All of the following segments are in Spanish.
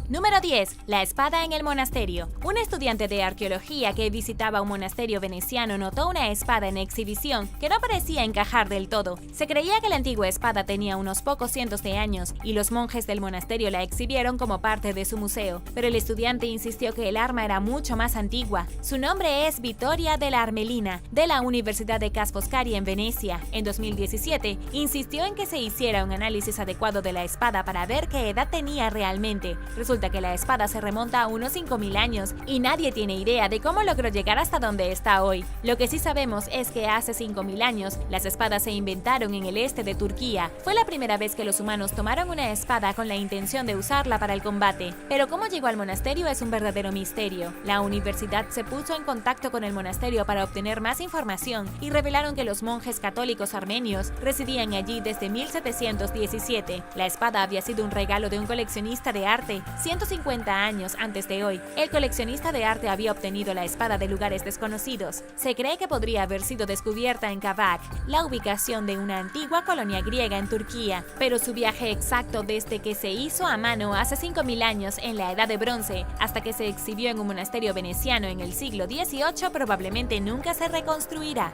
Número 10. La espada en el monasterio. Un estudiante de arqueología que visitaba un monasterio veneciano notó una espada en exhibición que no parecía encajar del todo. Se creía que la antigua espada tenía unos pocos cientos de años y los monjes del monasterio la exhibieron como parte de su museo, pero el estudiante insistió que el arma era mucho más antigua. Su nombre es Vittoria della Armelina, de la Universidad de Ca' Foscari en Venecia. En 2017, insistió en que se hiciera un análisis adecuado de la espada para ver qué edad tenía realmente. Resulta que la espada se remonta a unos 5000 años y nadie tiene idea de cómo logró llegar hasta donde está hoy. Lo que sí sabemos es que hace 5000 años las espadas se inventaron en el este de Turquía. Fue la primera vez que los humanos tomaron una espada con la intención de usarla para el combate. Pero cómo llegó al monasterio es un verdadero misterio. La universidad se puso en contacto con el monasterio para obtener más información y revelaron que los monjes católicos armenios residían allí desde 1717. La espada había sido un regalo de un coleccionista de arte 150 años antes de hoy. El coleccionista de arte había obtenido la espada de lugares desconocidos. Se cree que podría haber sido descubierta en Kavak, la ubicación de una antigua colonia griega en Turquía, pero su viaje exacto desde que se hizo a mano hace 5000 años en la Edad de Bronce hasta que se exhibió en un monasterio veneciano en el siglo XVIII probablemente nunca se reconstruirá.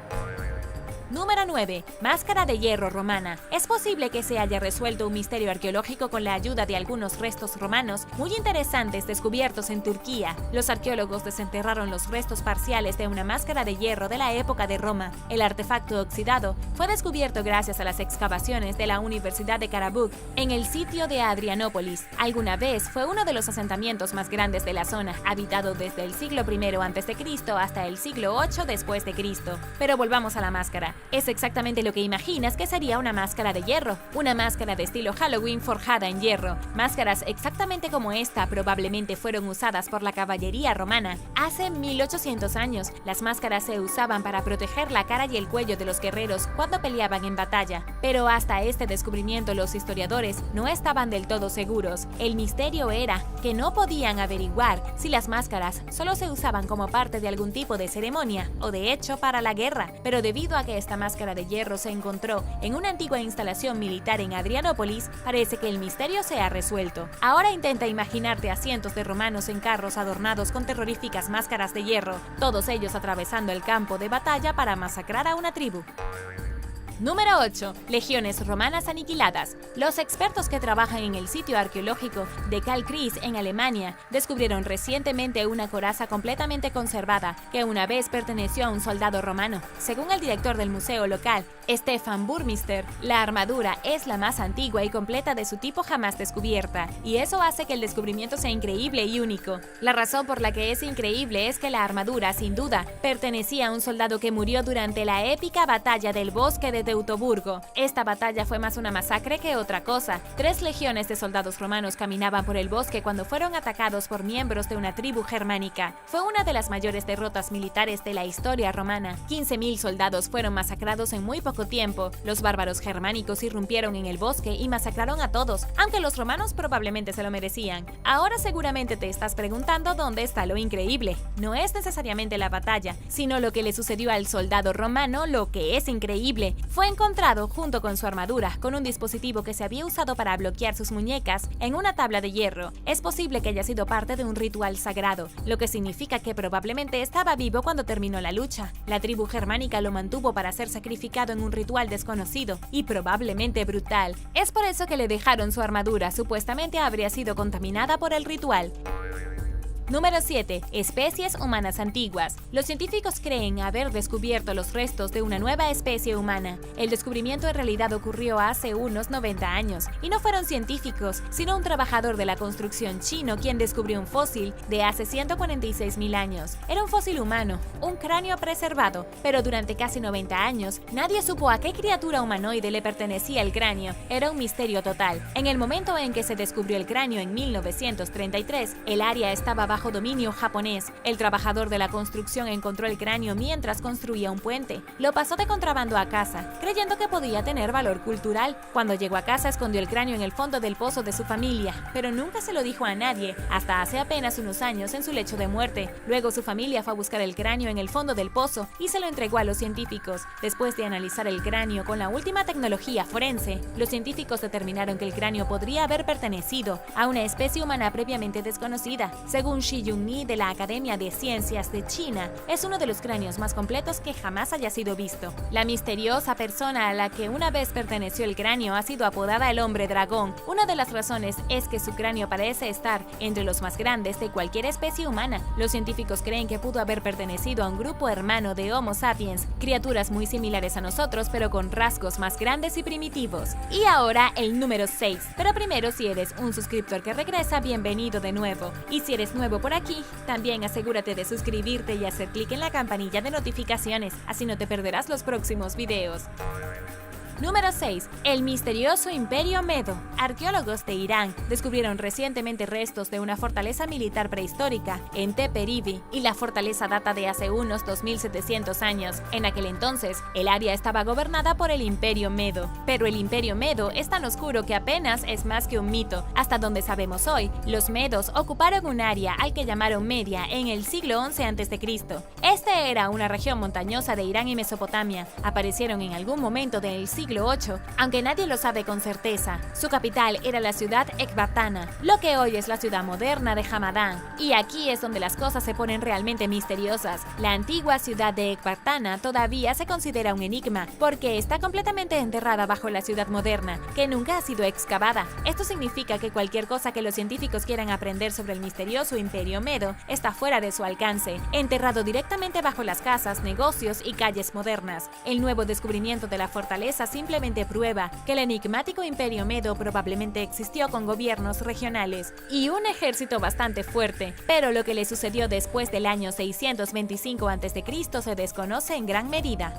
Número 9. Máscara de hierro romana. Es posible que se haya resuelto un misterio arqueológico con la ayuda de algunos restos romanos muy interesantes descubiertos en Turquía. Los arqueólogos desenterraron los restos parciales de una máscara de hierro de la época de Roma. El artefacto oxidado fue descubierto gracias a las excavaciones de la Universidad de Karabük en el sitio de Adrianópolis. Alguna vez fue uno de los asentamientos más grandes de la zona, habitado desde el siglo I a.C. hasta el siglo VIII después de Cristo. Pero volvamos a la máscara. Es exactamente lo que imaginas que sería una máscara de hierro, una máscara de estilo Halloween forjada en hierro. Máscaras exactamente como esta probablemente fueron usadas por la caballería romana. Hace 1800 años, las máscaras se usaban para proteger la cara y el cuello de los guerreros cuando peleaban en batalla. Pero hasta este descubrimiento los historiadores no estaban del todo seguros. El misterio era que no podían averiguar si las máscaras solo se usaban como parte de algún tipo de ceremonia o de hecho para la guerra, pero debido a que esta máscara de hierro se encontró en una antigua instalación militar en Adrianópolis, parece que el misterio se ha resuelto. Ahora intenta imaginarte a cientos de romanos en carros adornados con terroríficas máscaras de hierro, todos ellos atravesando el campo de batalla para masacrar a una tribu. Número 8. Legiones romanas aniquiladas. Los expertos que trabajan en el sitio arqueológico de Kalkriis en Alemania descubrieron recientemente una coraza completamente conservada que una vez perteneció a un soldado romano. Según el director del museo local, Stefan Burmister, la armadura es la más antigua y completa de su tipo jamás descubierta, y eso hace que el descubrimiento sea increíble y único. La razón por la que es increíble es que la armadura, sin duda, pertenecía a un soldado que murió durante la épica batalla del bosque de Teutoburgo. Esta batalla fue más una masacre que otra cosa. 3 legiones de soldados romanos caminaban por el bosque cuando fueron atacados por miembros de una tribu germánica. Fue una de las mayores derrotas militares de la historia romana. 15.000 soldados fueron masacrados en muy poco tiempo. Los bárbaros germánicos irrumpieron en el bosque y masacraron a todos, aunque los romanos probablemente se lo merecían. Ahora seguramente te estás preguntando dónde está lo increíble. No es necesariamente la batalla, sino lo que le sucedió al soldado romano. Lo que es increíble fue encontrado junto con su armadura, con un dispositivo que se había usado para bloquear sus muñecas en una tabla de hierro. Es posible que haya sido parte de un ritual sagrado, lo que significa que probablemente estaba vivo cuando terminó la lucha. La tribu germánica lo mantuvo para ser sacrificado en un ritual desconocido y probablemente brutal. Es por eso que le dejaron su armadura, supuestamente habría sido contaminada por el ritual. Número 7. Especies humanas antiguas. Los científicos creen haber descubierto los restos de una nueva especie humana. El descubrimiento en realidad ocurrió hace unos 90 años, y no fueron científicos, sino un trabajador de la construcción chino quien descubrió un fósil de hace 146.000 años. Era un fósil humano, un cráneo preservado, pero durante casi 90 años nadie supo a qué criatura humanoide le pertenecía el cráneo. Era un misterio total. En el momento en que se descubrió el cráneo en 1933, el área estaba bajo bajo dominio japonés. El trabajador de la construcción encontró el cráneo mientras construía un puente. Lo pasó de contrabando a casa, creyendo que podía tener valor cultural. Cuando llegó a casa, escondió el cráneo en el fondo del pozo de su familia, pero nunca se lo dijo a nadie, hasta hace apenas unos años en su lecho de muerte. Luego su familia fue a buscar el cráneo en el fondo del pozo y se lo entregó a los científicos. Después de analizar el cráneo con la última tecnología forense, los científicos determinaron que el cráneo podría haber pertenecido a una especie humana previamente desconocida. Según Shi Yun-ni de la Academia de Ciencias de China, es uno de los cráneos más completos que jamás haya sido visto. La misteriosa persona a la que una vez perteneció el cráneo ha sido apodada el hombre dragón. Una de las razones es que su cráneo parece estar entre los más grandes de cualquier especie humana. Los científicos creen que pudo haber pertenecido a un grupo hermano de Homo sapiens, criaturas muy similares a nosotros pero con rasgos más grandes y primitivos. Y ahora el número 6. Pero primero, si eres un suscriptor que regresa, bienvenido de nuevo. Y si eres nuevo por aquí, también asegúrate de suscribirte y hacer clic en la campanilla de notificaciones, así no te perderás los próximos videos. Número 6. El misterioso Imperio Medo. Arqueólogos de Irán descubrieron recientemente restos de una fortaleza militar prehistórica en Tepe-Rivi, y la fortaleza data de hace unos 2700 años. En aquel entonces, el área estaba gobernada por el Imperio Medo. Pero el Imperio Medo es tan oscuro que apenas es más que un mito. Hasta donde sabemos hoy, los medos ocuparon un área al que llamaron Media en el siglo XI a.C. Este era una región montañosa de Irán y Mesopotamia. Aparecieron en algún momento del siglo VIII, aunque nadie lo sabe con certeza. Su capital era la ciudad Ecbatana, lo que hoy es la ciudad moderna de Hamadán. Y aquí es donde las cosas se ponen realmente misteriosas. La antigua ciudad de Ecbatana todavía se considera un enigma, porque está completamente enterrada bajo la ciudad moderna, que nunca ha sido excavada. Esto significa que cualquier cosa que los científicos quieran aprender sobre el misterioso Imperio Medo está fuera de su alcance, enterrado directamente bajo las casas, negocios y calles modernas. El nuevo descubrimiento de la fortaleza simplemente prueba que el enigmático Imperio Medo probablemente existió con gobiernos regionales y un ejército bastante fuerte, pero lo que le sucedió después del año 625 a.C. se desconoce en gran medida.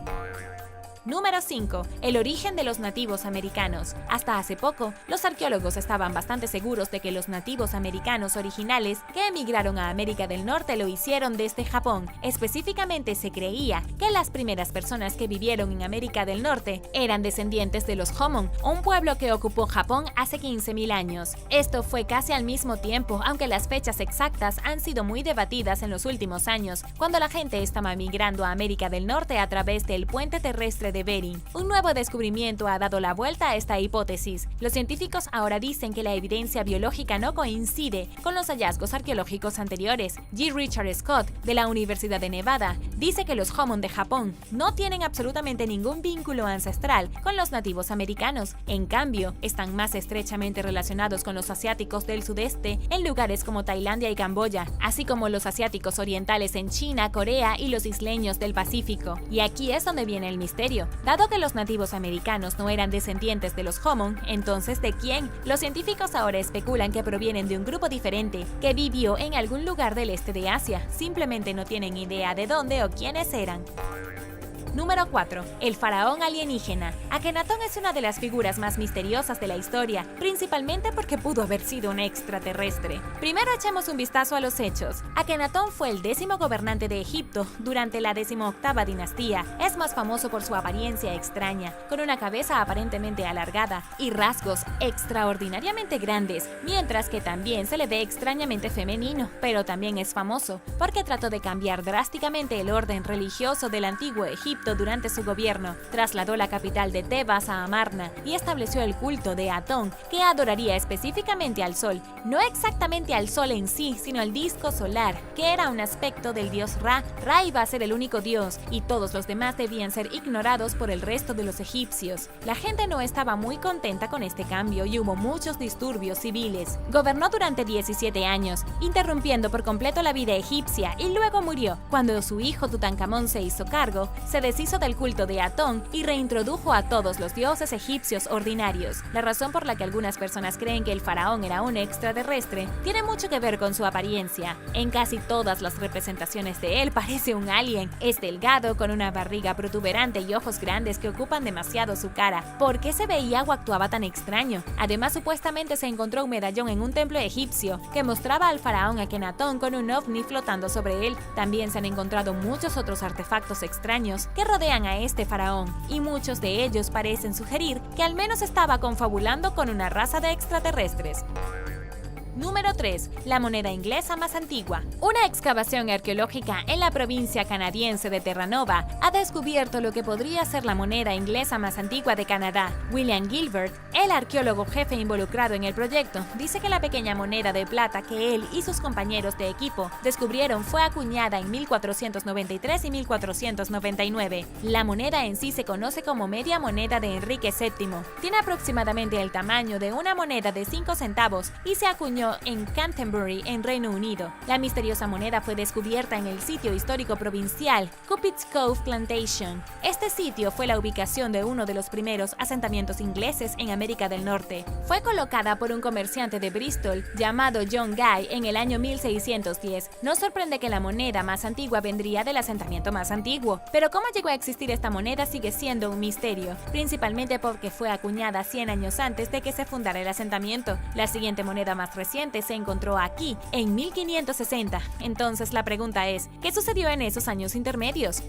Número 5. El origen de los nativos americanos. Hasta hace poco, los arqueólogos estaban bastante seguros de que los nativos americanos originales que emigraron a América del Norte lo hicieron desde Japón. Específicamente se creía que las primeras personas que vivieron en América del Norte eran descendientes de los Homon, un pueblo que ocupó Japón hace 15.000 años. Esto fue casi al mismo tiempo, aunque las fechas exactas han sido muy debatidas en los últimos años, cuando la gente estaba migrando a América del Norte a través del puente terrestre de Bering. Un nuevo descubrimiento ha dado la vuelta a esta hipótesis. Los científicos ahora dicen que la evidencia biológica no coincide con los hallazgos arqueológicos anteriores. G. Richard Scott, de la Universidad de Nevada, dice que los Homon de Japón no tienen absolutamente ningún vínculo ancestral con los nativos americanos. En cambio, están más estrechamente relacionados con los asiáticos del sudeste en lugares como Tailandia y Camboya, así como los asiáticos orientales en China, Corea y los isleños del Pacífico. Y aquí es donde viene el misterio. Dado que los nativos americanos no eran descendientes de los Homon, entonces ¿de quién? Los científicos ahora especulan que provienen de un grupo diferente que vivió en algún lugar del este de Asia. Simplemente no tienen idea de dónde o quiénes eran. Número 4. El faraón alienígena. Akenatón es una de las figuras más misteriosas de la historia, principalmente porque pudo haber sido un extraterrestre. Primero echemos un vistazo a los hechos. Akenatón fue el 10º gobernante de Egipto durante la 18ª dinastía. Es más famoso por su apariencia extraña, con una cabeza aparentemente alargada y rasgos extraordinariamente grandes, mientras que también se le ve extrañamente femenino, pero también es famoso porque trató de cambiar drásticamente el orden religioso del antiguo Egipto durante su gobierno. Trasladó la capital de Tebas a Amarna y estableció el culto de Atón, que adoraría específicamente al sol, no exactamente al sol en sí, sino al disco solar, que era un aspecto del dios Ra. Ra iba a ser el único dios y todos los demás debían ser ignorados por el resto de los egipcios. La gente no estaba muy contenta con este cambio y hubo muchos disturbios civiles. Gobernó durante 17 años, interrumpiendo por completo la vida egipcia, y luego murió. Cuando su hijo Tutankamón se hizo cargo, se deshizo del culto de Atón y reintrodujo a todos los dioses egipcios ordinarios. La razón por la que algunas personas creen que el faraón era un extraterrestre tiene mucho que ver con su apariencia. En casi todas las representaciones de él parece un alien. Es delgado, con una barriga protuberante y ojos grandes que ocupan demasiado su cara. ¿Por qué se veía o actuaba tan extraño? Además, supuestamente se encontró un medallón en un templo egipcio que mostraba al faraón Akenatón con un ovni flotando sobre él. También se han encontrado muchos otros artefactos extraños que rodean a este faraón, y muchos de ellos parecen sugerir que al menos estaba confabulando con una raza de extraterrestres. Número 3. La moneda inglesa más antigua. Una excavación arqueológica en la provincia canadiense de Terranova ha descubierto lo que podría ser la moneda inglesa más antigua de Canadá. William Gilbert, el arqueólogo jefe involucrado en el proyecto, dice que la pequeña moneda de plata que él y sus compañeros de equipo descubrieron fue acuñada en 1493 y 1499. La moneda en sí se conoce como media moneda de Enrique VII. Tiene aproximadamente el tamaño de una moneda de 5 centavos y se acuñó en Canterbury, en Reino Unido. La misteriosa moneda fue descubierta en el sitio histórico provincial Cupid's Cove Plantation. Este sitio fue la ubicación de uno de los primeros asentamientos ingleses en América del Norte. Fue colocada por un comerciante de Bristol llamado John Guy en el año 1610. No sorprende que la moneda más antigua vendría del asentamiento más antiguo, pero cómo llegó a existir esta moneda sigue siendo un misterio, principalmente porque fue acuñada 100 años antes de que se fundara el asentamiento. La siguiente moneda más reciente se encontró aquí en 1560. Entonces la pregunta es, ¿qué sucedió en esos años intermedios?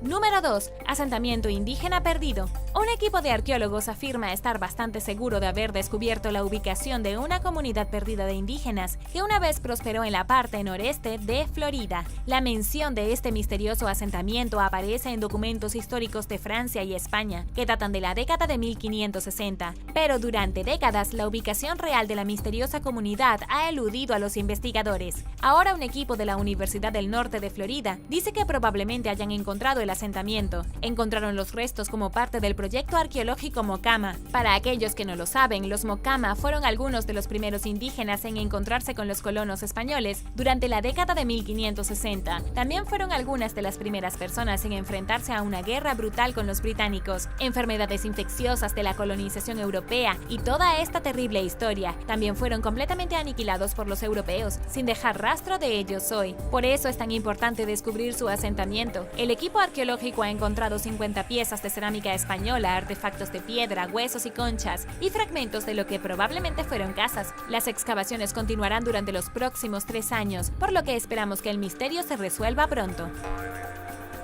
Número 2. Asentamiento indígena perdido. Un equipo de arqueólogos afirma estar bastante seguro de haber descubierto la ubicación de una comunidad perdida de indígenas que una vez prosperó en la parte noreste de Florida. La mención de este misterioso asentamiento aparece en documentos históricos de Francia y España, que datan de la década de 1560. Pero durante décadas, la ubicación real de la misteriosa comunidad ha eludido a los investigadores. Ahora un equipo de la Universidad del Norte de Florida dice que probablemente hayan encontrado el asentamiento. Encontraron los restos como parte del proyecto arqueológico Mocama. Para aquellos que no lo saben, los Mocama fueron algunos de los primeros indígenas en encontrarse con los colonos españoles durante la década de 1560. También fueron algunas de las primeras personas en enfrentarse a una guerra brutal con los británicos, enfermedades infecciosas de la colonización europea y toda esta terrible historia. También fueron completamente aniquilados por los europeos, sin dejar rastro de ellos hoy. Por eso es tan importante descubrir su asentamiento. El equipo arqueológico ha encontrado 50 piezas de cerámica española, artefactos de piedra, huesos y conchas, y fragmentos de lo que probablemente fueron casas. Las excavaciones continuarán durante los próximos 3 años, por lo que esperamos que el misterio se resuelva pronto.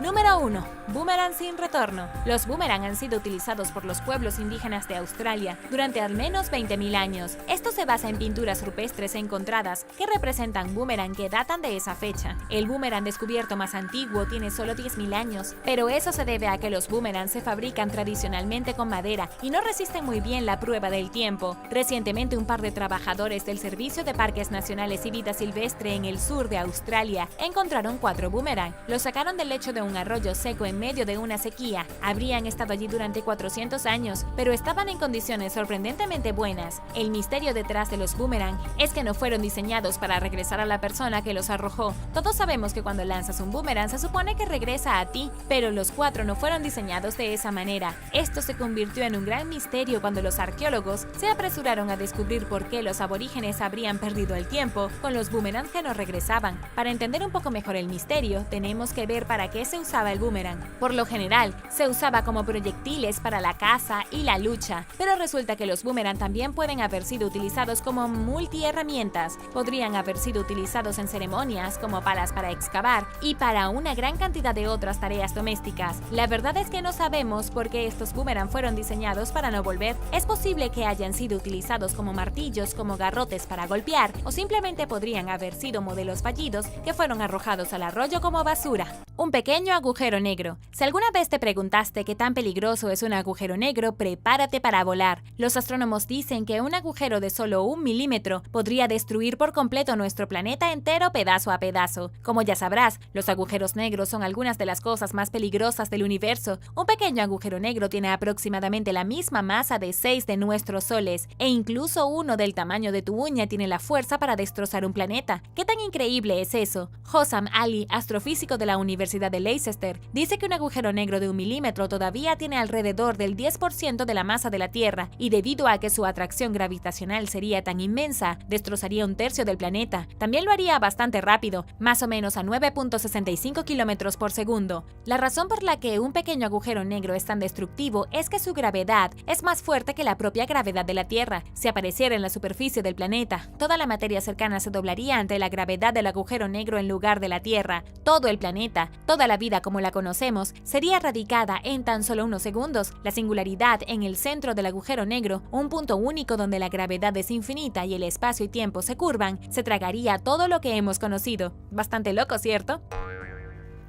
Número 1. Boomerang sin retorno. Los boomerang han sido utilizados por los pueblos indígenas de Australia durante al menos 20.000 años. Esto se basa en pinturas rupestres encontradas que representan boomerang que datan de esa fecha. El boomerang descubierto más antiguo tiene solo 10.000 años, pero eso se debe a que los boomerang se fabrican tradicionalmente con madera y no resisten muy bien la prueba del tiempo. Recientemente, un par de trabajadores del Servicio de Parques Nacionales y Vida Silvestre en el sur de Australia encontraron 4 boomerang. Los sacaron del lecho de un arroyo seco en medio de una sequía. Habrían estado allí durante 400 años, pero estaban en condiciones sorprendentemente buenas. El misterio detrás de los boomerang es que no fueron diseñados para regresar a la persona que los arrojó. Todos sabemos que cuando lanzas un boomerang se supone que regresa a ti, pero los 4 no fueron diseñados de esa manera. Esto se convirtió en un gran misterio cuando los arqueólogos se apresuraron a descubrir por qué los aborígenes habrían perdido el tiempo con los boomerang que no regresaban. Para entender un poco mejor el misterio, tenemos que ver para qué se usaba el boomerang. Por lo general, se usaba como proyectiles para la caza y la lucha, pero resulta que los boomerang también pueden haber sido utilizados como multiherramientas. Podrían haber sido utilizados en ceremonias, como palas para excavar, y para una gran cantidad de otras tareas domésticas. La verdad es que no sabemos por qué estos boomerang fueron diseñados para no volver. Es posible que hayan sido utilizados como martillos, como garrotes para golpear, o simplemente podrían haber sido modelos fallidos que fueron arrojados al arroyo como basura. Un pequeño agujero negro. Si alguna vez te preguntaste qué tan peligroso es un agujero negro, prepárate para volar. Los astrónomos dicen que un agujero de solo 1 milímetro podría destruir por completo nuestro planeta entero pedazo a pedazo. Como ya sabrás, los agujeros negros son algunas de las cosas más peligrosas del universo. Un pequeño agujero negro tiene aproximadamente la misma masa de 6 de nuestros soles, e incluso uno del tamaño de tu uña tiene la fuerza para destrozar un planeta. ¿Qué tan increíble es eso? Hossam Ali, astrofísico de la Universidad Universidad de Leicester, dice que un agujero negro de 1 milímetro todavía tiene alrededor del 10% de la masa de la Tierra y debido a que su atracción gravitacional sería tan inmensa, destrozaría un tercio del planeta. También lo haría bastante rápido, más o menos a 9.65 kilómetros por segundo. La razón por la que un pequeño agujero negro es tan destructivo es que su gravedad es más fuerte que la propia gravedad de la Tierra. Si apareciera en la superficie del planeta, toda la materia cercana se doblaría ante la gravedad del agujero negro en lugar de la Tierra. Todo el planeta, toda la vida como la conocemos, sería erradicada en tan solo unos segundos. La singularidad en el centro del agujero negro, un punto único donde la gravedad es infinita y el espacio y tiempo se curvan, se tragaría todo lo que hemos conocido. Bastante loco, ¿cierto?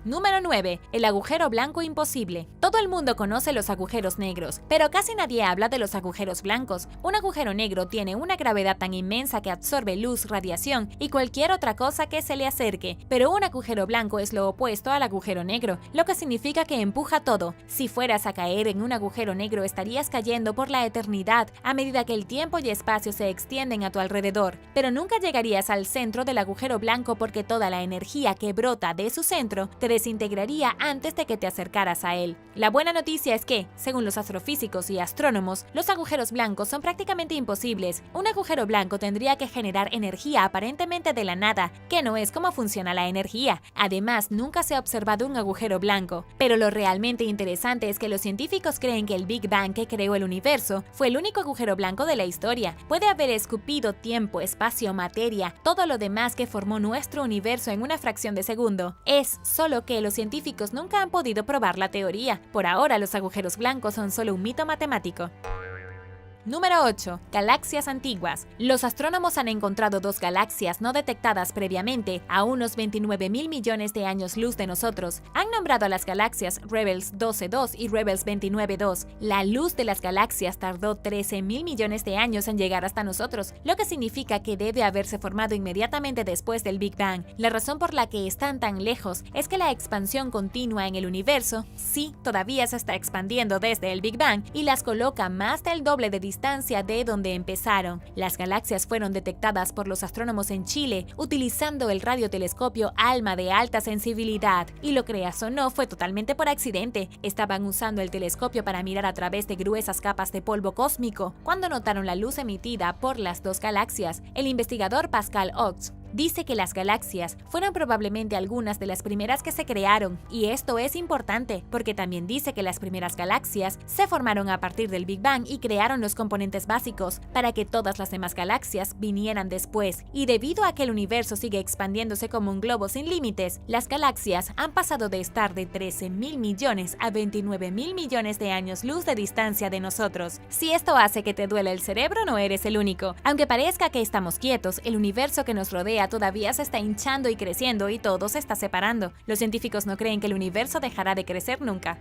Número 9. El agujero blanco imposible. Todo el mundo conoce los agujeros negros, pero casi nadie habla de los agujeros blancos. Un agujero negro tiene una gravedad tan inmensa que absorbe luz, radiación y cualquier otra cosa que se le acerque, pero un agujero blanco es lo opuesto al agujero negro, lo que significa que empuja todo. Si fueras a caer en un agujero negro estarías cayendo por la eternidad a medida que el tiempo y espacio se extienden a tu alrededor, pero nunca llegarías al centro del agujero blanco porque toda la energía que brota de su centro te desintegraría antes de que te acercaras a él. La buena noticia es que, según los astrofísicos y astrónomos, los agujeros blancos son prácticamente imposibles. Un agujero blanco tendría que generar energía aparentemente de la nada, que no es como funciona la energía. Además, nunca se ha observado un agujero blanco. Pero lo realmente interesante es que los científicos creen que el Big Bang que creó el universo fue el único agujero blanco de la historia. Puede haber escupido tiempo, espacio, materia, todo lo demás que formó nuestro universo en una fracción de segundo. Es solo que los científicos nunca han podido probar la teoría. Por ahora, los agujeros blancos son solo un mito matemático. Número 8. Galaxias antiguas. Los astrónomos han encontrado dos galaxias no detectadas previamente a unos 29.000 millones de años luz de nosotros. Han nombrado a las galaxias Rebels 12.2 y Rebels 29.2. La luz de las galaxias tardó 13.000 millones de años en llegar hasta nosotros, lo que significa que debe haberse formado inmediatamente después del Big Bang. La razón por la que están tan lejos es que la expansión continua en el universo, sí, todavía se está expandiendo desde el Big Bang y las coloca más del doble de distancia de donde empezaron. Las galaxias fueron detectadas por los astrónomos en Chile utilizando el radiotelescopio ALMA de alta sensibilidad. Y lo creas o no, fue totalmente por accidente. Estaban usando el telescopio para mirar a través de gruesas capas de polvo cósmico cuando notaron la luz emitida por las dos galaxias. El investigador Pascal Ox dice que las galaxias fueron probablemente algunas de las primeras que se crearon, y esto es importante porque también dice que las primeras galaxias se formaron a partir del Big Bang y crearon los componentes básicos para que todas las demás galaxias vinieran después, y debido a que el universo sigue expandiéndose como un globo sin límites, las galaxias han pasado de estar de 13.000 millones a 29.000 millones de años luz de distancia de nosotros. Si esto hace que te duele el cerebro, no eres el único. Aunque parezca que estamos quietos, el universo que nos rodea todavía se está hinchando y creciendo y todo se está separando. Los científicos no creen que el universo dejará de crecer nunca.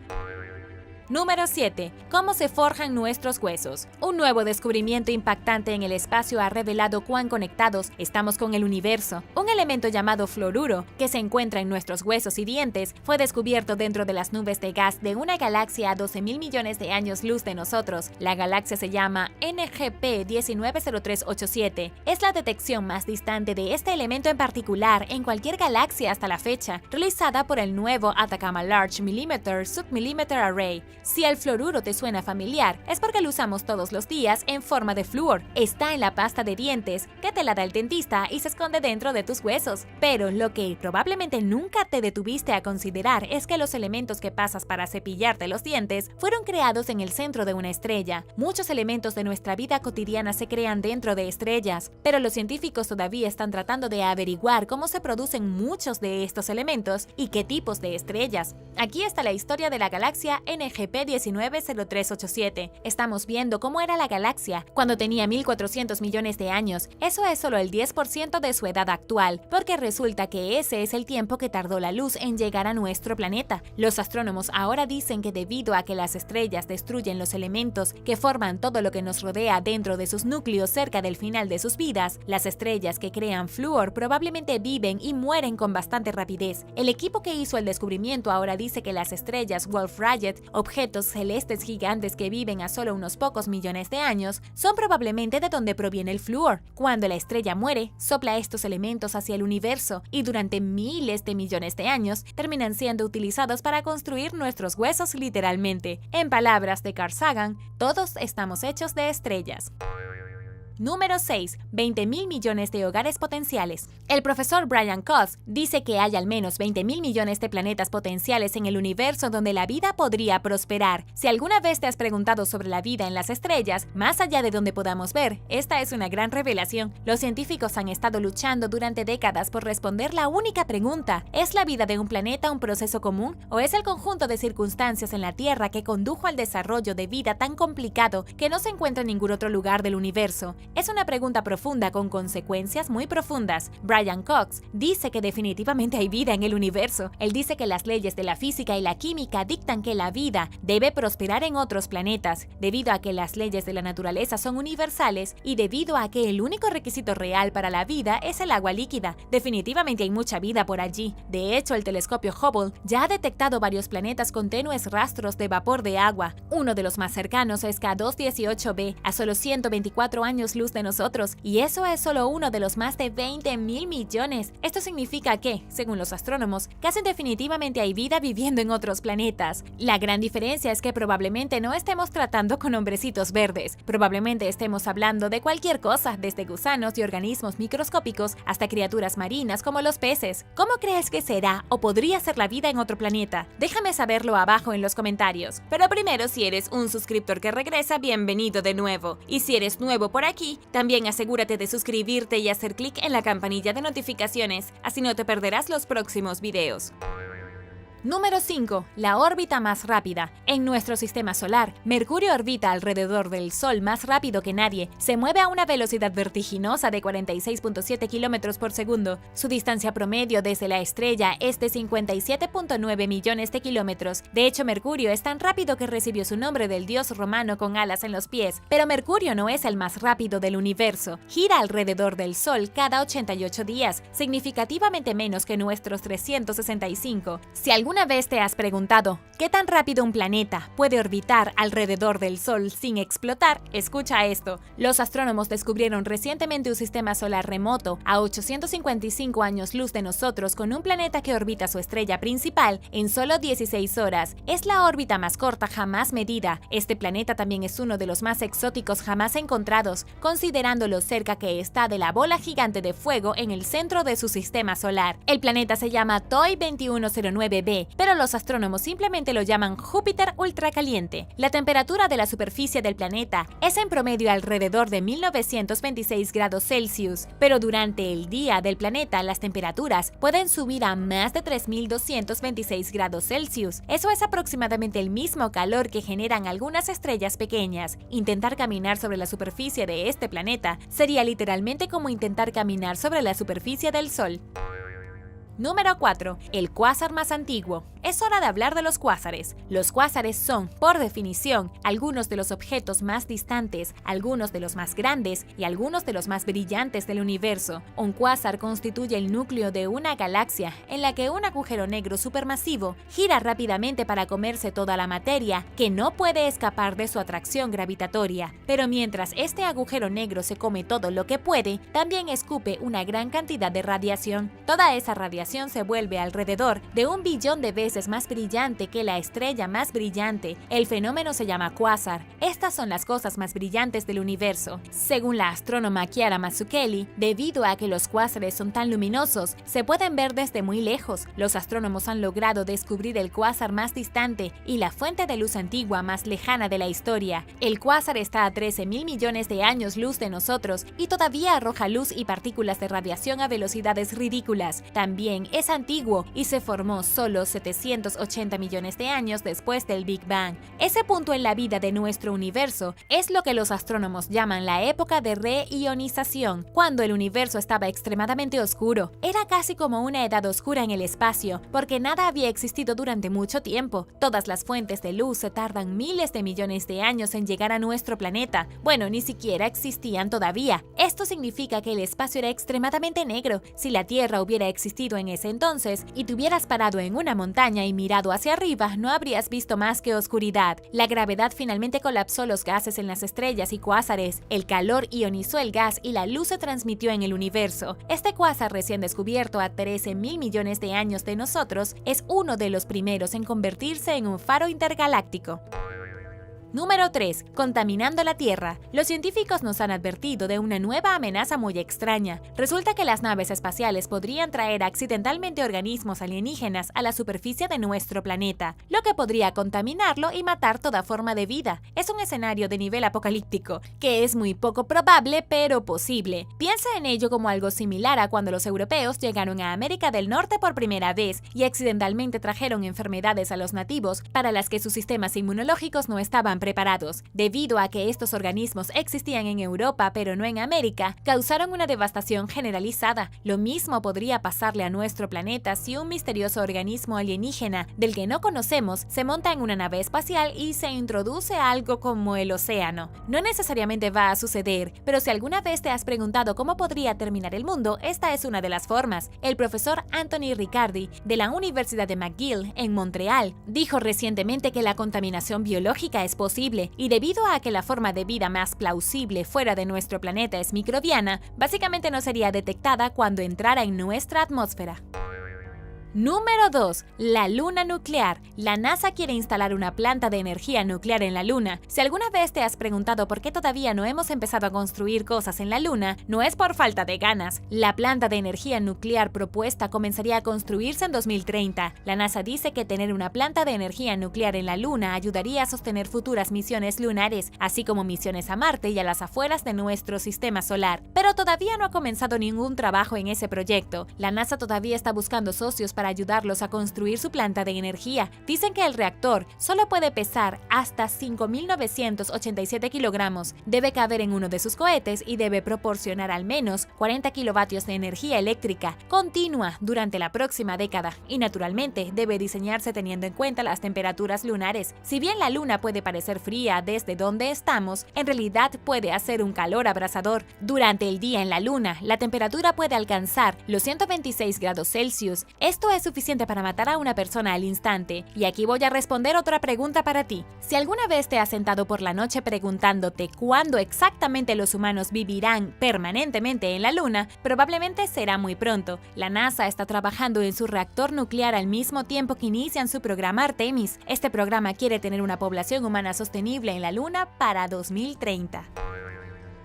Número 7. ¿Cómo se forjan nuestros huesos? Un nuevo descubrimiento impactante en el espacio ha revelado cuán conectados estamos con el universo. Un elemento llamado fluoruro, que se encuentra en nuestros huesos y dientes, fue descubierto dentro de las nubes de gas de una galaxia a 12.000 millones de años luz de nosotros. La galaxia se llama NGP 190387. Es la detección más distante de este elemento en particular en cualquier galaxia hasta la fecha, realizada por el nuevo Atacama Large Millimeter Submillimeter Array. Si el fluoruro te suena familiar, es porque lo usamos todos los días en forma de flúor. Está en la pasta de dientes, que te la da el dentista y se esconde dentro de tus huesos. Pero lo que probablemente nunca te detuviste a considerar es que los elementos que pasas para cepillarte los dientes fueron creados en el centro de una estrella. Muchos elementos de nuestra vida cotidiana se crean dentro de estrellas, pero los científicos todavía están tratando de averiguar cómo se producen muchos de estos elementos y qué tipos de estrellas. Aquí está la historia de la galaxia NGP 190387. Estamos viendo cómo era la galaxia cuando tenía 1.400 millones de años. Eso es solo el 10% de su edad actual, porque resulta que ese es el tiempo que tardó la luz en llegar a nuestro planeta. Los astrónomos ahora dicen que debido a que las estrellas destruyen los elementos que forman todo lo que nos rodea dentro de sus núcleos cerca del final de sus vidas, las estrellas que crean flúor probablemente viven y mueren con bastante rapidez. El equipo que hizo el descubrimiento ahora dice que las estrellas Wolf-Rayet, objetos objetos celestes gigantes que viven a solo unos pocos millones de años son probablemente de donde proviene el flúor. Cuando la estrella muere, sopla estos elementos hacia el universo y durante miles de millones de años terminan siendo utilizados para construir nuestros huesos literalmente. En palabras de Carl Sagan, todos estamos hechos de estrellas. Número 6. 20.000 millones de hogares potenciales. El profesor Brian Cox dice que hay al menos 20.000 millones de planetas potenciales en el universo donde la vida podría prosperar. Si alguna vez te has preguntado sobre la vida en las estrellas, más allá de donde podamos ver, esta es una gran revelación. Los científicos han estado luchando durante décadas por responder la única pregunta: ¿es la vida de un planeta un proceso común o es el conjunto de circunstancias en la Tierra que condujo al desarrollo de vida tan complicado que no se encuentra en ningún otro lugar del universo? Es una pregunta profunda con consecuencias muy profundas. Brian Cox dice que definitivamente hay vida en el universo. Él dice que las leyes de la física y la química dictan que la vida debe prosperar en otros planetas, debido a que las leyes de la naturaleza son universales y debido a que el único requisito real para la vida es el agua líquida. Definitivamente hay mucha vida por allí. De hecho, el telescopio Hubble ya ha detectado varios planetas con tenues rastros de vapor de agua. Uno de los más cercanos es K218b, a solo 124 años luz de nosotros, y eso es solo uno de los más de 20.000 millones. Esto significa que, según los astrónomos, casi definitivamente hay vida viviendo en otros planetas. La gran diferencia es que probablemente no estemos tratando con hombrecitos verdes, probablemente estemos hablando de cualquier cosa, desde gusanos y organismos microscópicos hasta criaturas marinas como los peces. ¿Cómo crees que será o podría ser la vida en otro planeta? Déjame saberlo abajo en los comentarios. Pero primero, si eres un suscriptor que regresa, bienvenido de nuevo. Y si eres nuevo por aquí, también asegúrate de suscribirte y hacer clic en la campanilla de notificaciones, así no te perderás los próximos videos. Número 5. La órbita más rápida. En nuestro sistema solar, Mercurio orbita alrededor del Sol más rápido que nadie. Se mueve a una velocidad vertiginosa de 46.7 km por segundo. Su distancia promedio desde la estrella es de 57.9 millones de kilómetros. De hecho, Mercurio es tan rápido que recibió su nombre del dios romano con alas en los pies. Pero Mercurio no es el más rápido del universo. Gira alrededor del Sol cada 88 días, significativamente menos que nuestros 365. Si alguna vez te has preguntado ¿qué tan rápido un planeta puede orbitar alrededor del Sol sin explotar? Escucha esto. Los astrónomos descubrieron recientemente un sistema solar remoto a 855 años luz de nosotros con un planeta que orbita su estrella principal en solo 16 horas. Es la órbita más corta jamás medida. Este planeta también es uno de los más exóticos jamás encontrados, considerando lo cerca que está de la bola gigante de fuego en el centro de su sistema solar. El planeta se llama TOI 2109b, pero los astrónomos simplemente lo llaman Júpiter ultracaliente. La temperatura de la superficie del planeta es en promedio alrededor de 1926 grados Celsius, pero durante el día del planeta las temperaturas pueden subir a más de 3226 grados Celsius. Eso es aproximadamente el mismo calor que generan algunas estrellas pequeñas. Intentar caminar sobre la superficie de este planeta sería literalmente como intentar caminar sobre la superficie del Sol. Número 4. El cuásar más antiguo. Es hora de hablar de los cuásares. Los cuásares son, por definición, algunos de los objetos más distantes, algunos de los más grandes y algunos de los más brillantes del universo. Un cuásar constituye el núcleo de una galaxia en la que un agujero negro supermasivo gira rápidamente para comerse toda la materia que no puede escapar de su atracción gravitatoria. Pero mientras este agujero negro se come todo lo que puede, también escupe una gran cantidad de radiación. Toda esa radiación se vuelve alrededor de 1 billón de veces más brillante que la estrella más brillante. El fenómeno se llama cuásar. Estas son las cosas más brillantes del universo. Según la astrónoma Chiara Mazzucchelli, debido a que los cuásares son tan luminosos, se pueden ver desde muy lejos. Los astrónomos han logrado descubrir el cuásar más distante y la fuente de luz antigua más lejana de la historia. El cuásar está a 13.000 millones de años luz de nosotros y todavía arroja luz y partículas de radiación a velocidades ridículas. También es antiguo y se formó solo 780 millones de años después del Big Bang. Ese punto en la vida de nuestro universo es lo que los astrónomos llaman la época de reionización, cuando el universo estaba extremadamente oscuro. Era casi como una edad oscura en el espacio, porque nada había existido durante mucho tiempo. Todas las fuentes de luz se tardan miles de millones de años en llegar a nuestro planeta. Bueno, ni siquiera existían todavía. Esto significa que el espacio era extremadamente negro. Si la Tierra hubiera existido en ese entonces y te hubieras parado en una montaña, extraña y mirado hacia arriba no habrías visto más que oscuridad. La gravedad finalmente colapsó los gases en las estrellas y cuásares, el calor ionizó el gas y la luz se transmitió en el universo. Este cuásar recién descubierto a 13.000 millones de años de nosotros es uno de los primeros en convertirse en un faro intergaláctico. Número 3. Contaminando la Tierra. Los científicos nos han advertido de una nueva amenaza muy extraña. Resulta que las naves espaciales podrían traer accidentalmente organismos alienígenas a la superficie de nuestro planeta, lo que podría contaminarlo y matar toda forma de vida. Es un escenario de nivel apocalíptico, que es muy poco probable pero posible. Piensa en ello como algo similar a cuando los europeos llegaron a América del Norte por primera vez y accidentalmente trajeron enfermedades a los nativos para las que sus sistemas inmunológicos no estaban preparados. Debido a que estos organismos existían en Europa pero no en América, causaron una devastación generalizada. Lo mismo podría pasarle a nuestro planeta si un misterioso organismo alienígena del que no conocemos se monta en una nave espacial y se introduce a algo como el océano. No necesariamente va a suceder, pero si alguna vez te has preguntado cómo podría terminar el mundo, esta es una de las formas. El profesor Anthony Riccardi de la Universidad de McGill en Montreal dijo recientemente que la contaminación biológica es posible y debido a que la forma de vida más plausible fuera de nuestro planeta es microbiana, básicamente no sería detectada cuando entrara en nuestra atmósfera. Número 2. La luna nuclear. La NASA quiere instalar una planta de energía nuclear en la luna. Si alguna vez te has preguntado por qué todavía no hemos empezado a construir cosas en la luna, no es por falta de ganas. La planta de energía nuclear propuesta comenzaría a construirse en 2030. La NASA dice que tener una planta de energía nuclear en la luna ayudaría a sostener futuras misiones lunares, así como misiones a Marte y a las afueras de nuestro sistema solar. Pero todavía no ha comenzado ningún trabajo en ese proyecto. La NASA todavía está buscando socios para ayudarlos a construir su planta de energía. Dicen que el reactor solo puede pesar hasta 5.987 kilogramos, debe caber en uno de sus cohetes y debe proporcionar al menos 40 kilovatios de energía eléctrica continua durante la próxima década y naturalmente debe diseñarse teniendo en cuenta las temperaturas lunares. Si bien la luna puede parecer fría desde donde estamos, en realidad puede hacer un calor abrasador. Durante el día en la luna, la temperatura puede alcanzar los 126 grados Celsius. Esto es suficiente para matar a una persona al instante. Y aquí voy a responder otra pregunta para ti. Si alguna vez te has sentado por la noche preguntándote cuándo exactamente los humanos vivirán permanentemente en la Luna, probablemente será muy pronto. La NASA está trabajando en su reactor nuclear al mismo tiempo que inician su programa Artemis. Este programa quiere tener una población humana sostenible en la Luna para 2030.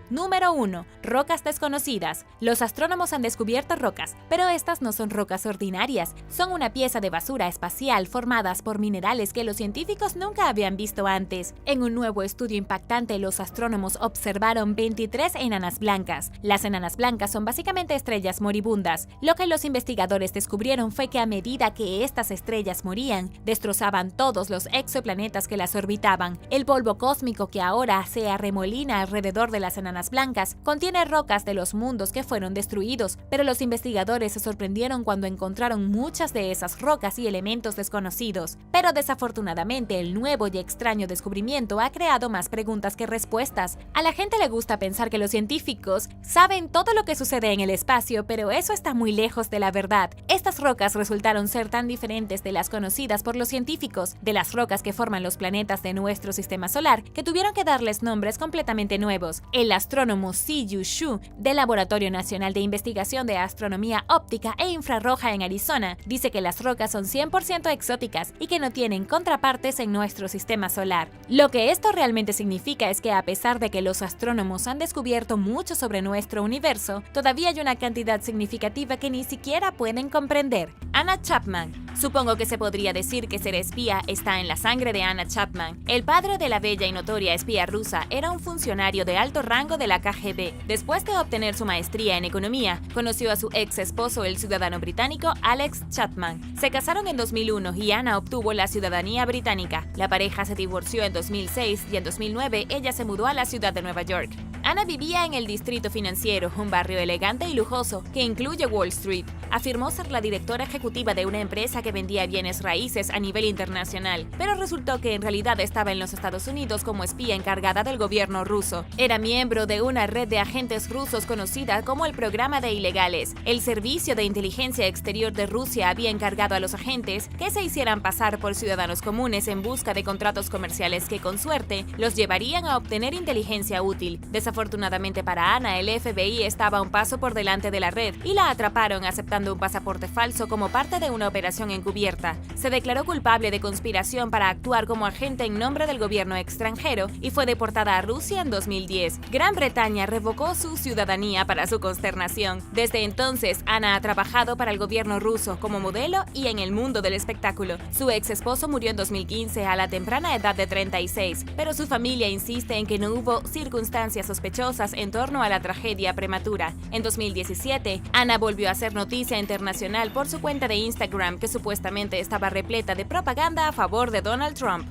Número 1. Rocas desconocidas. Los astrónomos han descubierto rocas, pero estas no son rocas ordinarias. Son una pieza de basura espacial formadas por minerales que los científicos nunca habían visto antes. En un nuevo estudio impactante, los astrónomos observaron 23 enanas blancas. Las enanas blancas son básicamente estrellas moribundas. Lo que los investigadores descubrieron fue que a medida que estas estrellas morían, destrozaban todos los exoplanetas que las orbitaban. El polvo cósmico que ahora se arremolina alrededor de las enanas blancas contiene rocas de los mundos que fueron destruidos, pero los investigadores se sorprendieron cuando encontraron muchas de esas rocas y elementos desconocidos. Pero desafortunadamente el nuevo y extraño descubrimiento ha creado más preguntas que respuestas. A la gente le gusta pensar que los científicos saben todo lo que sucede en el espacio, pero eso está muy lejos de la verdad. Estas rocas resultaron ser tan diferentes de las conocidas por los científicos, de las rocas que forman los planetas de nuestro sistema solar, que tuvieron que darles nombres completamente nuevos. El astrónomo Siyu Xu, del Laboratorio Nacional de Investigación de Astronomía Óptica e Infrarroja en Arizona, dice que las rocas son 100% exóticas y que no tienen contrapartes en nuestro sistema solar. Lo que esto realmente significa es que a pesar de que los astrónomos han descubierto mucho sobre nuestro universo, todavía hay una cantidad significativa que ni siquiera pueden comprender. Anna Chapman. Supongo que se podría decir que ser espía está en la sangre de Anna Chapman. El padre de la bella y notoria espía rusa era un funcionario de alto rango de la KGB. Después de obtener su maestría en economía, conoció a su ex esposo, el ciudadano británico Alex Chapman. Se casaron en 2001 y Anna obtuvo la ciudadanía británica. La pareja se divorció en 2006 y en 2009 ella se mudó a la ciudad de Nueva York. Ana vivía en el distrito financiero, un barrio elegante y lujoso que incluye Wall Street. Afirmó ser la directora ejecutiva de una empresa que vendía bienes raíces a nivel internacional, pero resultó que en realidad estaba en los Estados Unidos como espía encargada del gobierno ruso. Era miembro de una red de agentes rusos conocida como el Programa de Ilegales. El Servicio de Inteligencia Exterior de Rusia había encargado a los agentes que se hicieran pasar por ciudadanos comunes en busca de contratos comerciales que, con suerte, los llevarían a obtener inteligencia útil. Desafortunadamente para Ana, el FBI estaba un paso por delante de la red y la atraparon aceptando un pasaporte falso como parte de una operación encubierta. Se declaró culpable de conspiración para actuar como agente en nombre del gobierno extranjero y fue deportada a Rusia en 2010. Gran Bretaña revocó su ciudadanía para su consternación. Desde entonces, Ana ha trabajado para el gobierno ruso como modelo y en el mundo del espectáculo. Su ex esposo murió en 2015 a la temprana edad de 36, pero su familia insiste en que no hubo circunstancias sospechosas en torno a la tragedia prematura. En 2017, Ana volvió a hacer noticia internacional por su cuenta de Instagram, que supuestamente estaba repleta de propaganda a favor de Donald Trump.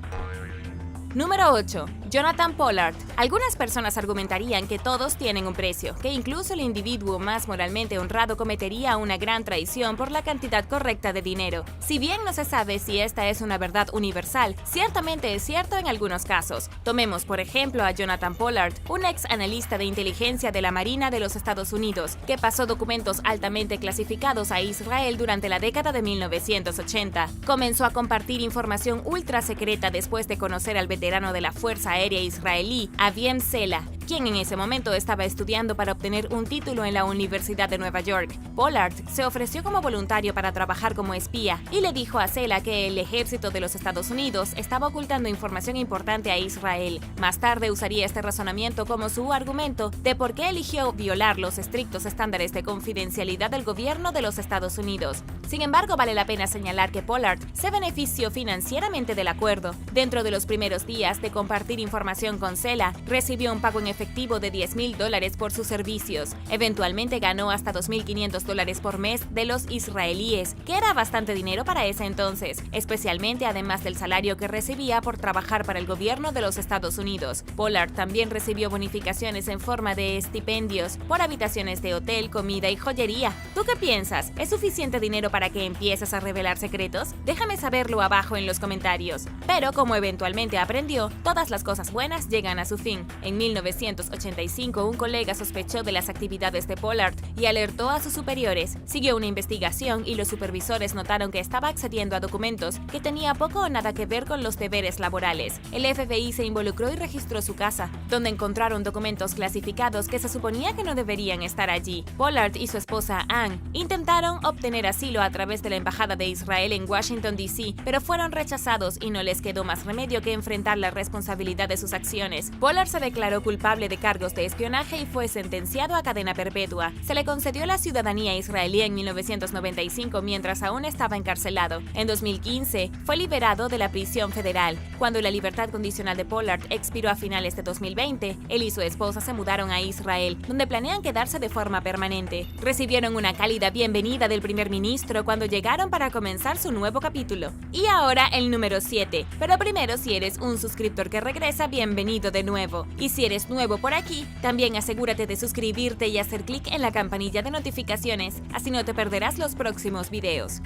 Número 8. Jonathan Pollard. Algunas personas argumentarían que todos tienen un precio, que incluso el individuo más moralmente honrado cometería una gran traición por la cantidad correcta de dinero. Si bien no se sabe si esta es una verdad universal, ciertamente es cierto en algunos casos. Tomemos por ejemplo a Jonathan Pollard, un ex analista de inteligencia de la Marina de los Estados Unidos, que pasó documentos altamente clasificados a Israel durante la década de 1980. Comenzó a compartir información ultra secreta después de conocer al veterano de la Fuerza Aérea israelí, Aviem Sela, quien en ese momento estaba estudiando para obtener un título en la Universidad de Nueva York. Pollard se ofreció como voluntario para trabajar como espía y le dijo a Sela que el ejército de los Estados Unidos estaba ocultando información importante a Israel. Más tarde usaría este razonamiento como su argumento de por qué eligió violar los estrictos estándares de confidencialidad del gobierno de los Estados Unidos. Sin embargo, vale la pena señalar que Pollard se benefició financieramente del acuerdo. Dentro de los primeros días de compartir información con Sela, recibió un pago en efectivo de $10,000 por sus servicios. Eventualmente ganó hasta $2,500 por mes de los israelíes, que era bastante dinero para ese entonces, especialmente además del salario que recibía por trabajar para el gobierno de los Estados Unidos. Pollard también recibió bonificaciones en forma de estipendios por habitaciones de hotel, comida y joyería. ¿Tú qué piensas? ¿Es suficiente dinero para que empieces a revelar secretos? Déjame saberlo abajo en los comentarios. Pero como eventualmente aprendió, todas las cosas buenas llegan a su fin. En 1985, un colega sospechó de las actividades de Pollard y alertó a sus superiores. Siguió una investigación y los supervisores notaron que estaba accediendo a documentos que tenía poco o nada que ver con los deberes laborales. El FBI se involucró y registró su casa, donde encontraron documentos clasificados que se suponía que no deberían estar allí. Pollard y su esposa Ann intentaron obtener asilo a través de la Embajada de Israel en Washington, D.C., pero fueron rechazados y no les quedó más remedio que enfrentar la responsabilidad de sus acciones. Pollard se declaró culpable de cargos de espionaje y fue sentenciado a cadena perpetua. Se le concedió la ciudadanía israelí en 1995 mientras aún estaba encarcelado. En 2015 fue liberado de la prisión federal. Cuando la libertad condicional de Pollard expiró a finales de 2020, él y su esposa se mudaron a Israel, donde planean quedarse de forma permanente. Recibieron una cálida bienvenida del primer ministro cuando llegaron para comenzar su nuevo capítulo. Y ahora el número 7. Pero primero, si eres un suscriptor que regresa, bienvenido de nuevo. Y si eres nuevo por aquí, también asegúrate de suscribirte y hacer clic en la campanilla de notificaciones, así no te perderás los próximos videos.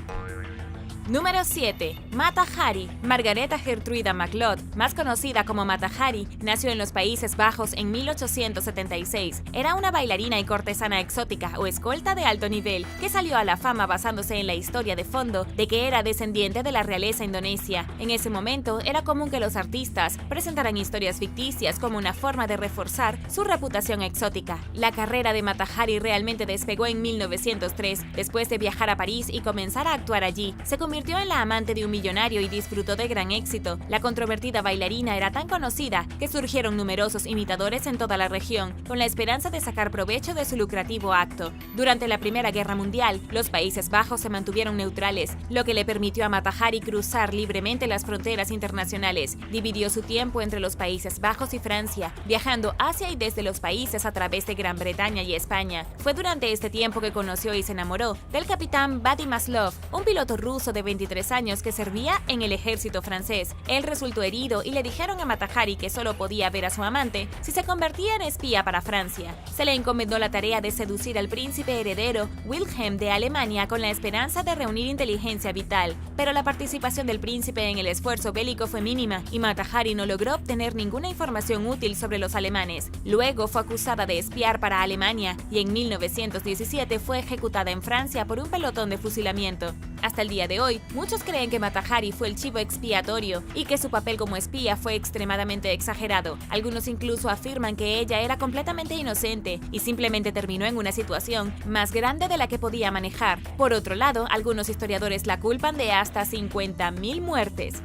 Número 7. Mata Hari. Margareta Gertruida MacLeod, más conocida como Mata Hari, nació en los Países Bajos en 1876. Era una bailarina y cortesana exótica o escolta de alto nivel, que salió a la fama basándose en la historia de fondo de que era descendiente de la realeza indonesia. En ese momento, era común que los artistas presentaran historias ficticias como una forma de reforzar su reputación exótica. La carrera de Mata Hari realmente despegó en 1903, después de viajar a París y comenzar a actuar allí. Se convirtió en la amante de un millonario y disfrutó de gran éxito. La controvertida bailarina era tan conocida que surgieron numerosos imitadores en toda la región, con la esperanza de sacar provecho de su lucrativo acto. Durante la Primera Guerra Mundial, los Países Bajos se mantuvieron neutrales, lo que le permitió a Mata Hari cruzar libremente las fronteras internacionales. Dividió su tiempo entre los Países Bajos y Francia, viajando hacia y desde los países a través de Gran Bretaña y España. Fue durante este tiempo que conoció y se enamoró del capitán Vadi Maslov, un piloto ruso de 23 años que servía en el ejército francés. Él resultó herido y le dijeron a Mata Hari que solo podía ver a su amante si se convertía en espía para Francia. Se le encomendó la tarea de seducir al príncipe heredero Wilhelm de Alemania con la esperanza de reunir inteligencia vital, pero la participación del príncipe en el esfuerzo bélico fue mínima y Mata Hari no logró obtener ninguna información útil sobre los alemanes. Luego fue acusada de espiar para Alemania y en 1917 fue ejecutada en Francia por un pelotón de fusilamiento. Hasta el día de hoy, muchos creen que Mata Hari fue el chivo expiatorio y que su papel como espía fue extremadamente exagerado. Algunos incluso afirman que ella era completamente inocente y simplemente terminó en una situación más grande de la que podía manejar. Por otro lado, algunos historiadores la culpan de hasta 50.000 muertes.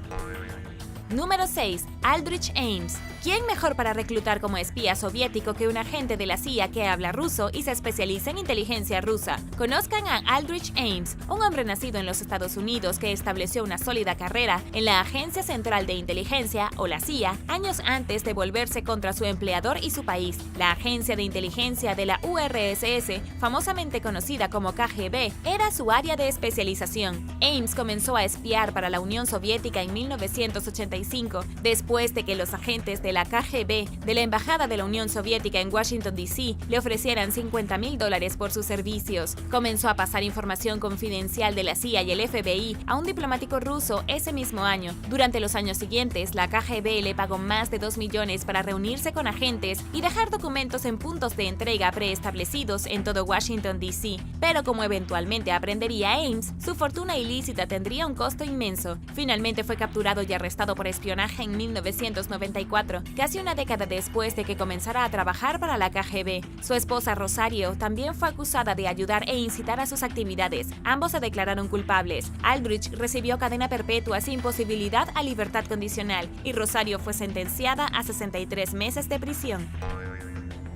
Número 6. Aldrich Ames. ¿Quién mejor para reclutar como espía soviético que un agente de la CIA que habla ruso y se especializa en inteligencia rusa? Conozcan a Aldrich Ames, un hombre nacido en los Estados Unidos que estableció una sólida carrera en la Agencia Central de Inteligencia, o la CIA, años antes de volverse contra su empleador y su país. La Agencia de Inteligencia de la URSS, famosamente conocida como KGB, era su área de especialización. Ames comenzó a espiar para la Unión Soviética en 1985, después de que los agentes de la KGB de la Embajada de la Unión Soviética en Washington, D.C. le ofrecieran $50.000 por sus servicios. Comenzó a pasar información confidencial de la CIA y el FBI a un diplomático ruso ese mismo año. Durante los años siguientes, la KGB le pagó más de 2 millones para reunirse con agentes y dejar documentos en puntos de entrega preestablecidos en todo Washington, D.C. Pero como eventualmente aprendería Ames, su fortuna ilícita tendría un costo inmenso. Finalmente fue capturado y arrestado por espionaje en 1994, casi una década después de que comenzara a trabajar para la KGB. Su esposa Rosario también fue acusada de ayudar e incitar a sus actividades. Ambos se declararon culpables. Aldrich recibió cadena perpetua sin posibilidad a libertad condicional y Rosario fue sentenciada a 63 meses de prisión.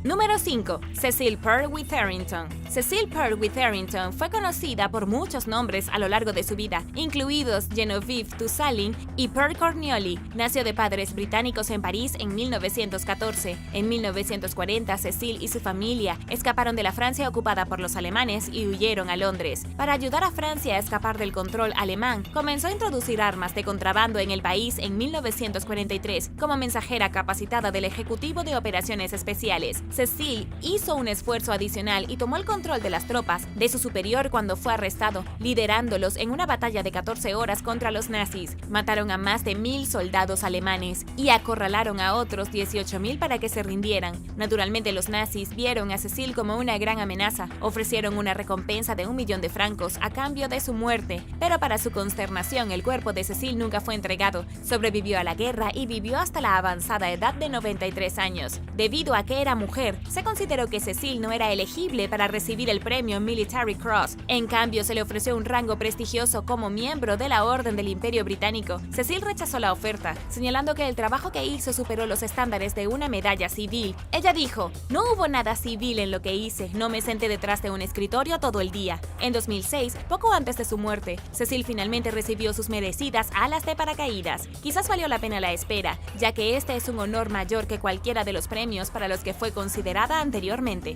Número 5. Cecil Pearl Witherington. Cecil Pearl Witherington fue conocida por muchos nombres a lo largo de su vida, incluidos Genevieve Tussaline y Pearl Cornelius. Nació de padres británicos en París en 1914. En 1940, Cecil y su familia escaparon de la Francia ocupada por los alemanes y huyeron a Londres. Para ayudar a Francia a escapar del control alemán, comenzó a introducir armas de contrabando en el país en 1943 como mensajera capacitada del Ejecutivo de Operaciones Especiales. Cecil hizo un esfuerzo adicional y tomó el control de las tropas de su superior cuando fue arrestado, liderándolos en una batalla de 14 horas contra los nazis. Mataron a más de 1.000 soldados alemanes y acorralaron a otros 18.000 para que se rindieran. Naturalmente, los nazis vieron a Cecil como una gran amenaza, ofrecieron una recompensa de 1 millón de francos a cambio de su muerte, pero para su consternación, el cuerpo de Cecil nunca fue entregado. Sobrevivió a la guerra y vivió hasta la avanzada edad de 93 años. Debido a que era mujer, se consideró que Cecil no era elegible para recibir el premio Military Cross. En cambio, se le ofreció un rango prestigioso como miembro de la Orden del Imperio Británico. Cecil rechazó la oferta, señalando que el trabajo que hizo superó los estándares de una medalla civil. Ella dijo: "No hubo nada civil en lo que hice, no me senté detrás de un escritorio todo el día". En 2006, poco antes de su muerte, Cecil finalmente recibió sus merecidas alas de paracaídas. Quizás valió la pena la espera, ya que este es un honor mayor que cualquiera de los premios para los que fue considerada anteriormente.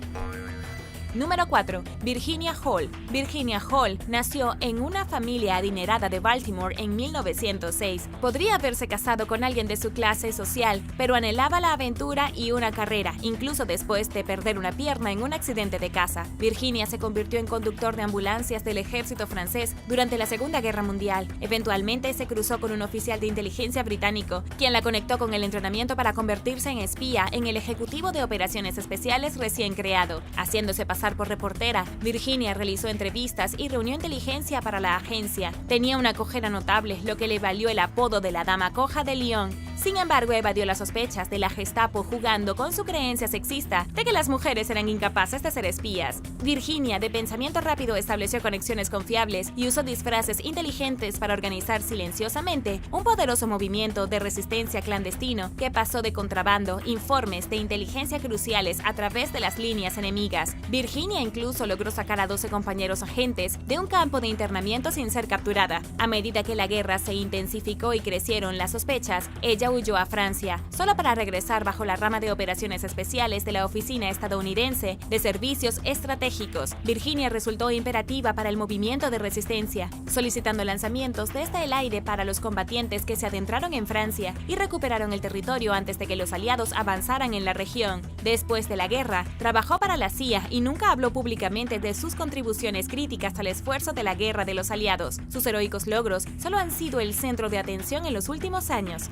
Número 4. Virginia Hall. Virginia Hall nació en una familia adinerada de Baltimore en 1906. Podría haberse casado con alguien de su clase social, pero anhelaba la aventura y una carrera, incluso después de perder una pierna en un accidente de caza. Virginia se convirtió en conductor de ambulancias del ejército francés durante la Segunda Guerra Mundial. Eventualmente se cruzó con un oficial de inteligencia británico, quien la conectó con el entrenamiento para convertirse en espía en el Ejecutivo de Operaciones Especiales recién creado. Haciéndose pasar por reportera, Virginia realizó entrevistas y reunió inteligencia para la agencia. Tenía una cojera notable, lo que le valió el apodo de la Dama Coja de Lyon. Sin embargo, evadió las sospechas de la Gestapo jugando con su creencia sexista de que las mujeres eran incapaces de ser espías. Virginia, de pensamiento rápido, estableció conexiones confiables y usó disfraces inteligentes para organizar silenciosamente un poderoso movimiento de resistencia clandestino que pasó de contrabando informes de inteligencia cruciales a través de las líneas enemigas. Virginia incluso logró sacar a 12 compañeros agentes de un campo de internamiento sin ser capturada. A medida que la guerra se intensificó y crecieron las sospechas, ella huyó a Francia, solo para regresar bajo la rama de operaciones especiales de la Oficina Estadounidense de Servicios Estratégicos. Virginia resultó imperativa para el movimiento de resistencia, solicitando lanzamientos desde el aire para los combatientes que se adentraron en Francia y recuperaron el territorio antes de que los aliados avanzaran en la región. Después de la guerra, trabajó para la CIA y nunca habló públicamente de sus contribuciones críticas al esfuerzo de la guerra de los aliados. Sus heroicos logros solo han sido el centro de atención en los últimos años.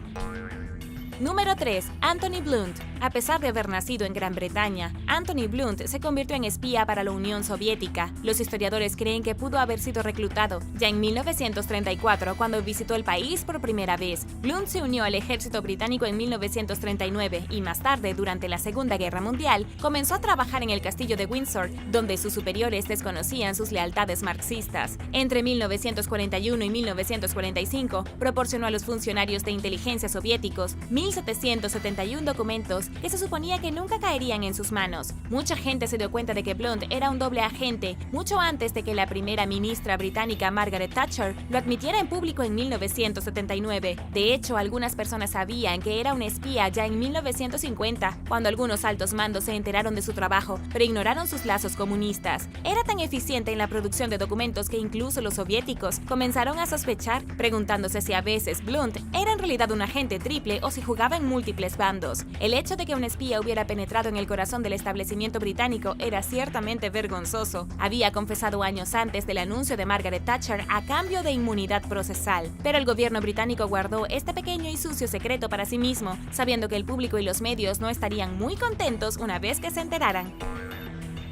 Número 3. Anthony Blunt. A pesar de haber nacido en Gran Bretaña, Anthony Blunt se convirtió en espía para la Unión Soviética. Los historiadores creen que pudo haber sido reclutado ya en 1934, cuando visitó el país por primera vez. Blunt se unió al ejército británico en 1939 y más tarde, durante la Segunda Guerra Mundial, comenzó a trabajar en el castillo de Windsor, donde sus superiores desconocían sus lealtades marxistas. Entre 1941 y 1945, proporcionó a los funcionarios de inteligencia soviéticos 1.771 documentos que se suponía que nunca caerían en sus manos. Mucha gente se dio cuenta de que Blunt era un doble agente mucho antes de que la primera ministra británica Margaret Thatcher lo admitiera en público en 1979. De hecho, algunas personas sabían que era un espía ya en 1950, cuando algunos altos mandos se enteraron de su trabajo, pero ignoraron sus lazos comunistas. Era tan eficiente en la producción de documentos que incluso los soviéticos comenzaron a sospechar, preguntándose si a veces Blunt era en realidad un agente triple o si jugaba en múltiples bandos. El hecho de que un espía hubiera penetrado en el corazón del establecimiento británico era ciertamente vergonzoso. Había confesado años antes del anuncio de Margaret Thatcher a cambio de inmunidad procesal, pero el gobierno británico guardó este pequeño y sucio secreto para sí mismo, sabiendo que el público y los medios no estarían muy contentos una vez que se enteraran.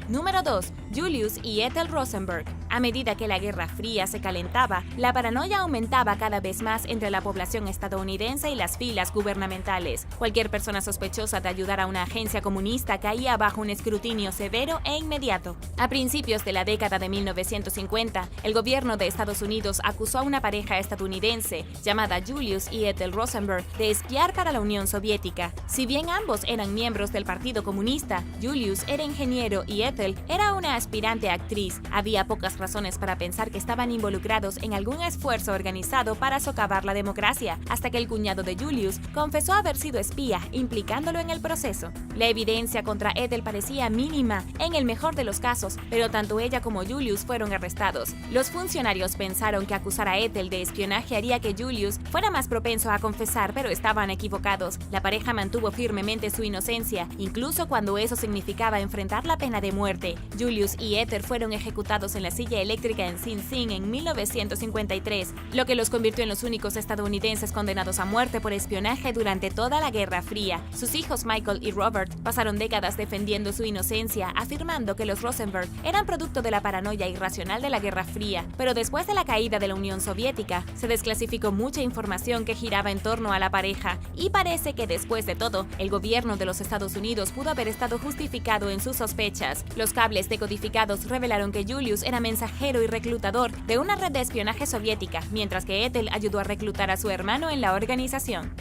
Número 2. Julius y Ethel Rosenberg. A medida que la Guerra Fría se calentaba, la paranoia aumentaba cada vez más entre la población estadounidense y las filas gubernamentales. Cualquier persona sospechosa de ayudar a una agencia comunista caía bajo un escrutinio severo e inmediato. A principios de la década de 1950, el gobierno de Estados Unidos acusó a una pareja estadounidense llamada Julius y Ethel Rosenberg de espiar para la Unión Soviética. Si bien ambos eran miembros del Partido Comunista, Julius era ingeniero y Ethel era una aspirante actriz. Había pocas razones para pensar que estaban involucrados en algún esfuerzo organizado para socavar la democracia, hasta que el cuñado de Julius confesó haber sido espía, implicándolo en el proceso. La evidencia contra Ethel parecía mínima en el mejor de los casos, pero tanto ella como Julius fueron arrestados. Los funcionarios pensaron que acusar a Ethel de espionaje haría que Julius fuera más propenso a confesar, pero estaban equivocados. La pareja mantuvo firmemente su inocencia, incluso cuando eso significaba enfrentar la pena de muerte. Julius y Ethel fueron ejecutados en la silla eléctrica en Sing Sing en 1953, lo que los convirtió en los únicos estadounidenses condenados a muerte por espionaje durante toda la Guerra Fría. Sus hijos Michael y Robert pasaron décadas defendiendo su inocencia, afirmando que los Rosenberg eran producto de la paranoia irracional de la Guerra Fría, pero después de la caída de la Unión Soviética, se desclasificó mucha información que giraba en torno a la pareja, y parece que después de todo, el gobierno de los Estados Unidos pudo haber estado justificado en sus sospechas. Los cables decodificados revelaron que Julius era mensajero y reclutador de una red de espionaje soviética, mientras que Ethel ayudó a reclutar a su hermano en la organización.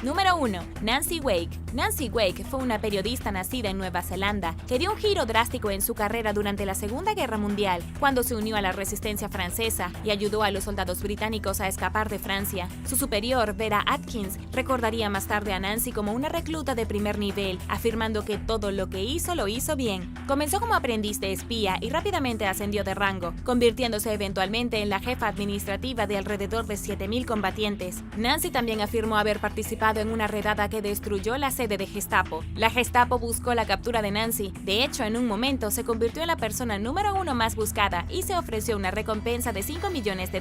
Número 1. Nancy Wake. Nancy Wake fue una periodista nacida en Nueva Zelanda que dio un giro drástico en su carrera durante la Segunda Guerra Mundial, cuando se unió a la resistencia francesa y ayudó a los soldados británicos a escapar de Francia. Su superior, Vera Atkins, recordaría más tarde a Nancy como una recluta de primer nivel, afirmando que todo lo que hizo lo hizo bien. Comenzó como aprendiz de espía y rápidamente ascendió de rango, convirtiéndose eventualmente en la jefa administrativa de alrededor de 7.000 combatientes. Nancy también afirmó haber participado en una redada que destruyó la sede de Gestapo. La Gestapo buscó la captura de Nancy. De hecho, en un momento se convirtió en la persona número 1 más buscada y se ofreció una recompensa de $5 millones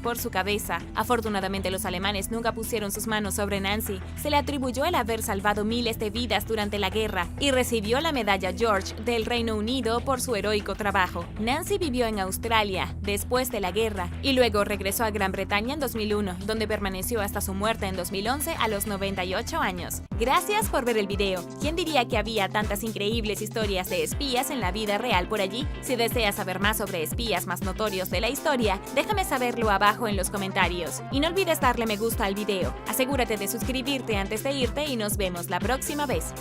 por su cabeza. Afortunadamente, los alemanes nunca pusieron sus manos sobre Nancy. Se le atribuyó el haber salvado miles de vidas durante la guerra y recibió la medalla George del Reino Unido por su heroico trabajo. Nancy vivió en Australia después de la guerra y luego regresó a Gran Bretaña en 2001, donde permaneció hasta su muerte en 2011 a los 98 años. Gracias por ver el video. ¿Quién diría que había tantas increíbles historias de espías en la vida real por allí? Si deseas saber más sobre espías más notorios de la historia, déjame saberlo abajo en los comentarios. Y no olvides darle me gusta al video. Asegúrate de suscribirte antes de irte y nos vemos la próxima vez.